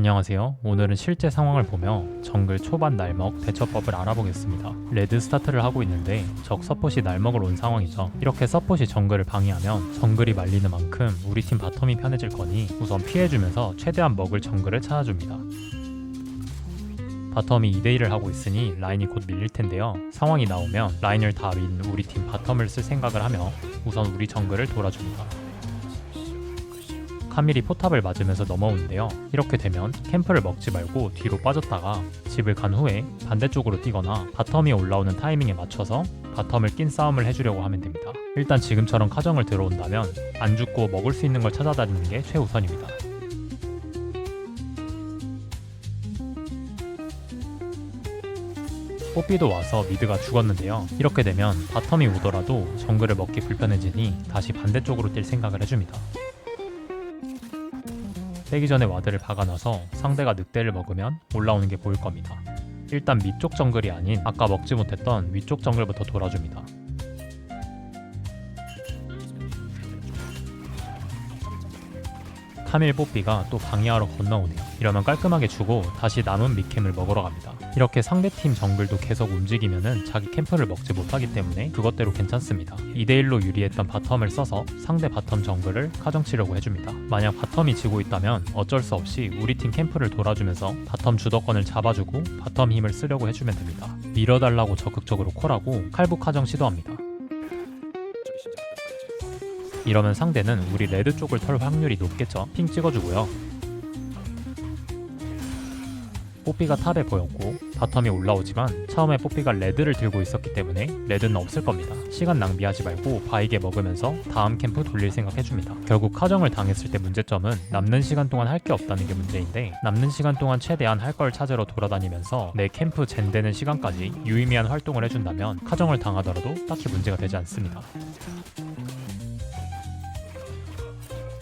안녕하세요. 오늘은 실제 상황을 보며 정글 초반 날먹 대처법을 알아보겠습니다. 레드 스타트를 하고 있는데 적 서폿이 날먹을 온 상황이죠. 이렇게 서폿이 정글을 방해하면 정글이 말리는 만큼 우리 팀 바텀이 편해질 거니 우선 피해주면서 최대한 먹을 정글을 찾아줍니다. 바텀이 2대1을 하고 있으니 라인이 곧 밀릴 텐데요. 상황이 나오면 라인을 다 민 우리 팀 바텀을 쓸 생각을 하며 우선 우리 정글을 돌아줍니다. 카밀이 포탑을 맞으면서 넘어오는데요. 이렇게 되면 캠프를 먹지 말고 뒤로 빠졌다가 집을 간 후에 반대쪽으로 뛰거나 바텀이 올라오는 타이밍에 맞춰서 바텀을 낀 싸움을 해주려고 하면 됩니다. 일단 지금처럼 카정을 들어온다면 안 죽고 먹을 수 있는 걸 찾아다니는 게 최우선입니다. 뽀삐도 와서 미드가 죽었는데요. 이렇게 되면 바텀이 오더라도 정글을 먹기 불편해지니 다시 반대쪽으로 뛸 생각을 해줍니다. 빼기 전에 와드를 박아놔서 상대가 늑대를 먹으면 올라오는 게 보일 겁니다. 일단 밑쪽 정글이 아닌 아까 먹지 못했던 위쪽 정글부터 돌아줍니다. 카밀 뽀삐가 또 방해하러 건너오네요. 이러면 깔끔하게 주고 다시 남은 밑캠을 먹으러 갑니다. 이렇게 상대팀 정글도 계속 움직이면은 자기 캠프를 먹지 못하기 때문에 그것대로 괜찮습니다. 2대1로 유리했던 바텀을 써서 상대 바텀 정글을 카정치려고 해줍니다. 만약 바텀이 지고 있다면 어쩔 수 없이 우리 팀 캠프를 돌아주면서 바텀 주도권을 잡아주고 바텀 힘을 쓰려고 해주면 됩니다. 밀어달라고 적극적으로 콜하고 칼부 카정 시도합니다. 이러면 상대는 우리 레드 쪽을 털 확률이 높겠죠. 핑 찍어주고요. 뽀삐가 탑에 보였고 바텀이 올라오지만 처음에 뽀삐가 레드를 들고 있었기 때문에 레드는 없을 겁니다. 시간 낭비하지 말고 바이게 먹으면서 다음 캠프 돌릴 생각 해줍니다. 결국 카정을 당했을 때 문제점은 남는 시간 동안 할 게 없다는 게 문제인데 남는 시간 동안 최대한 할 걸 찾으러 돌아다니면서 내 캠프 젠되는 시간까지 유의미한 활동을 해준다면 카정을 당하더라도 딱히 문제가 되지 않습니다.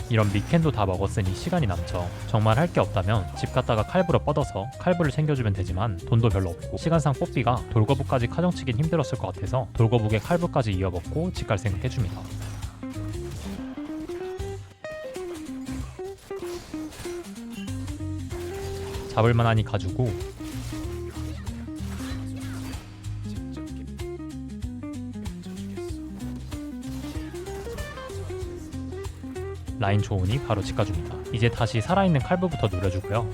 이런 미켄도 다 먹었으니 시간이 남죠. 정말 할 게 없다면 집 갔다가 칼부로 뻗어서 칼부를 챙겨주면 되지만 돈도 별로 없고 시간상 뽀삐가 돌거북까지 카정치긴 힘들었을 것 같아서 돌거북에 칼부까지 이어먹고 집 갈 생각 해줍니다. 잡을만하니 가지고 라인 좋으니 바로 집 가줍니다. 이제 다시 살아있는 칼부부터 노려주고요.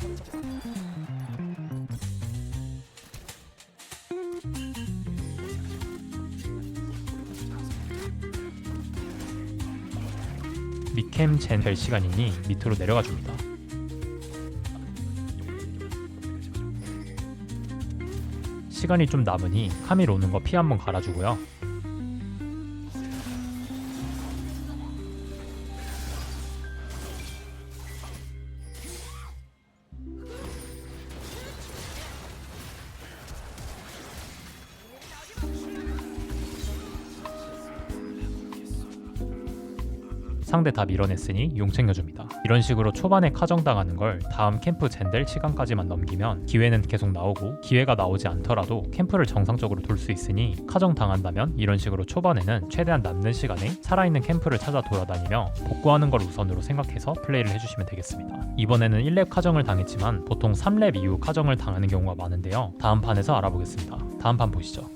미캠 젠 될 시간이니 밑으로 내려가 줍니다. 시간이 좀 남으니 카밀 오는 거 피 한번 갈아주고요. 상대 다 밀어냈으니 용 챙겨줍니다. 이런 식으로 초반에 카정당하는 걸 다음 캠프 젠될 시간까지만 넘기면 기회는 계속 나오고 기회가 나오지 않더라도 캠프를 정상적으로 돌 수 있으니 카정당한다면 이런 식으로 초반에는 최대한 남는 시간에 살아있는 캠프를 찾아 돌아다니며 복구하는 걸 우선으로 생각해서 플레이를 해주시면 되겠습니다. 이번에는 1렙 카정을 당했지만 보통 3렙 이후 카정을 당하는 경우가 많은데요. 다음 판에서 알아보겠습니다. 다음 판 보시죠.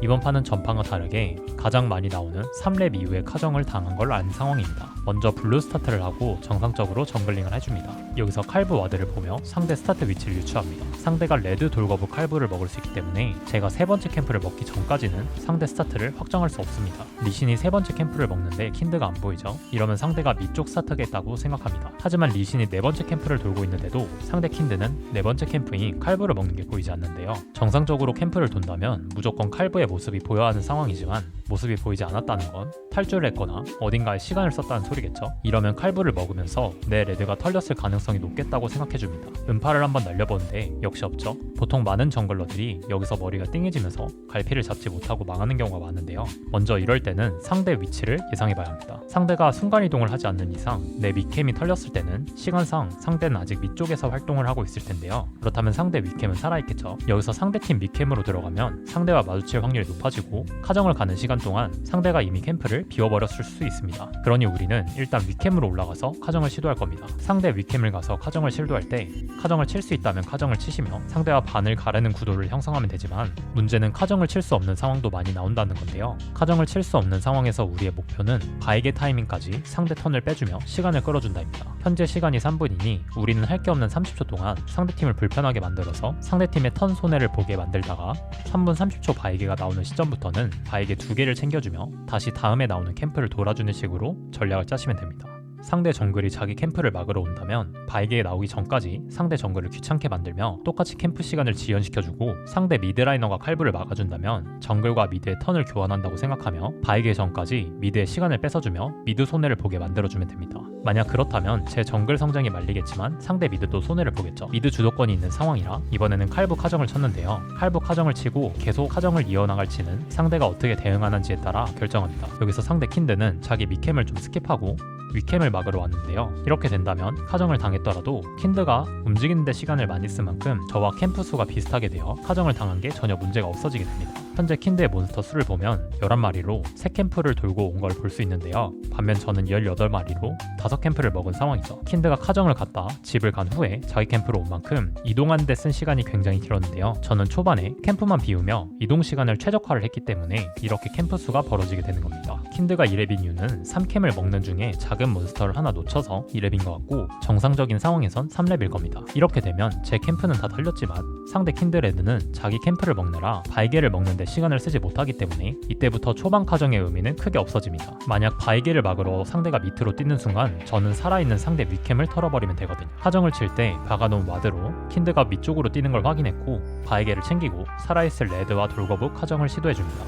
이번 판은 전판과 다르게 가장 많이 나오는 3렙 이후에 카정을 당한 걸 안 상황입니다. 먼저 블루 스타트를 하고 정상적으로 정글링을 해줍니다. 여기서 칼부 와드를 보며 상대 스타트 위치를 유추합니다. 상대가 레드 돌거부 칼부를 먹을 수 있기 때문에 제가 세 번째 캠프를 먹기 전까지는 상대 스타트를 확정할 수 없습니다. 리신이 세 번째 캠프를 먹는데 킨드가 안 보이죠? 이러면 상대가 밑쪽 스타트겠다고 생각합니다. 하지만 리신이 네 번째 캠프를 돌고 있는데도 상대 킨드는 네 번째 캠프인 칼부를 먹는 게 보이지 않는데요. 정상적으로 캠프를 돈다면 무조건 칼부의 모습이 보여야 하는 상황이지만 모습이 보이지 않았다는 건 탈주를 했거나 어딘가에 시간을 썼다는 소리겠죠. 이러면 칼부를 먹으면서 내 레드가 털렸을 가능성이 높겠다고 생각해줍니다. 음파를 한번 날려보는데 역시 없죠. 보통 많은 정글러들이 여기서 머리가 띵해지면서 갈피를 잡지 못하고 망하는 경우가 많은데요. 먼저 이럴 때는 상대 위치를 예상해봐야 합니다. 상대가 순간이동을 하지 않는 이상 내 밑캠이 털렸을 때는 시간상 상대는 아직 밑쪽에서 활동을 하고 있을 텐데요. 그렇다면 상대 윗캠은 살아있겠죠. 여기서 상대팀 밑캠으로 들어가면 상대와 마주칠 확률이 높아지고 카정을 가는 시간 동안 상대가 이미 캠프를 비워버렸을 수 있습니다. 그러니 우리는 일단 윗캠으로 올라가서 카정을 시도할 겁니다. 상대 윗캠을 가서 카정을 시도할 때 카정을 칠 수 있다면 카정을 치시며 상대와 반을 가르는 구도를 형성하면 되지만 문제는 카정을 칠 수 없는 상황도 많이 나온다는 건데요. 카정을 칠 수 없는 상황에서 우리의 목표는 바이게 타이밍까지 상대 턴을 빼주며 시간을 끌어준다입니다. 현재 시간이 3분이니 우리는 할 게 없는 30초 동안 상대팀을 불편하게 만들어서 상대팀의 턴 손해를 보게 만들다가 3분 30초 바이게가 나오는 시점부터는 바이게 2개를 챙겨주며 다시 다음에 나오는 캠프를 돌아주는 식으로 전략을 짜시면 됩니다. 상대 정글이 자기 캠프를 막으러 온다면 바이게에 나오기 전까지 상대 정글을 귀찮게 만들며 똑같이 캠프 시간을 지연시켜주고 상대 미드라이너가 칼부를 막아준다면 정글과 미드의 턴을 교환한다고 생각하며 바이게 전까지 미드의 시간을 뺏어주며 미드 손해를 보게 만들어주면 됩니다. 만약 그렇다면 제 정글 성장이 말리겠지만 상대 미드도 손해를 보겠죠. 미드 주도권이 있는 상황이라 이번에는 칼부 카정을 쳤는데요. 칼부 카정을 치고 계속 카정을 이어나갈지는 상대가 어떻게 대응하는지에 따라 결정합니다. 여기서 상대 킨드는 자기 미캠을 좀 스킵하고 윗캠을 막으러 왔는데요. 이렇게 된다면 카정을 당했더라도 킨드가 움직이는데 시간을 많이 쓴 만큼 저와 캠프 수가 비슷하게 되어 카정을 당한 게 전혀 문제가 없어지게 됩니다. 현재 킨드의 몬스터 수를 보면 11마리로 3캠프를 돌고 온 걸 볼 수 있는데요. 반면 저는 18마리로 5캠프를 먹은 상황이죠. 킨드가 카정을 갔다 집을 간 후에 자기 캠프로 온 만큼 이동하는 데 쓴 시간이 굉장히 길었는데요. 저는 초반에 캠프만 비우며 이동 시간을 최적화를 했기 때문에 이렇게 캠프 수가 벌어지게 되는 겁니다. 킨드가 2렙인 이유는 3캠을 먹는 중에 작은 몬스터를 하나 놓쳐서 2렙인 것 같고 정상적인 상황에선 3렙일 겁니다. 이렇게 되면 제 캠프는 다 털렸지만 상대 킨드레드는 자기 캠프를 먹느라 바이게를 먹는데 시간을 쓰지 못하기 때문에 이때부터 초반 카정의 의미는 크게 없어집니다. 만약 바이게를 막으러 상대가 밑으로 뛰는 순간 저는 살아있는 상대 윗캠을 털어버리면 되거든요. 카정을 칠 때 박아놓은 와드로 킨드가 밑쪽으로 뛰는 걸 확인했고 바이게를 챙기고 살아있을 레드와 돌거북 카정을 시도해줍니다.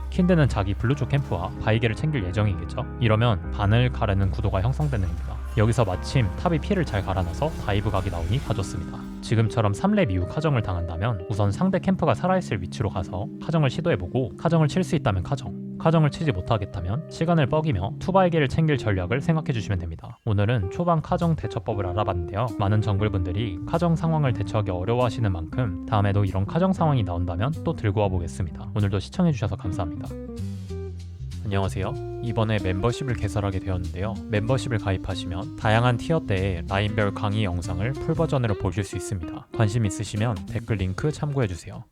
킨드는 자기 블루쪽 캠프와 바이게를 챙길 예정이겠죠. 이러면 반을 가르는 구도가 형성되는 겁니다. 여기서 마침 탑이 피를 잘 갈아놔서 다이브 각이 나오니 봐줬습니다. 지금처럼 3렙 이후 카정을 당한다면 우선 상대 캠프가 살아있을 위치로 가서 카정을 시도해보고 카정을 칠 수 있다면 카정을 치지 못하겠다면 시간을 뻐기며 투바이게를 챙길 전략을 생각해주시면 됩니다. 오늘은 초반 카정 대처법을 알아봤는데요. 많은 정글분들이 카정 상황을 대처하기 어려워하시는 만큼 다음에도 이런 카정 상황이 나온다면 또 들고 와보겠습니다. 오늘도 시청해주셔서 감사합니다. 안녕하세요. 이번에 멤버십을 개설하게 되었는데요. 멤버십을 가입하시면 다양한 티어대의 라인별 강의 영상을 풀버전으로 보실 수 있습니다. 관심 있으시면 댓글 링크 참고해주세요.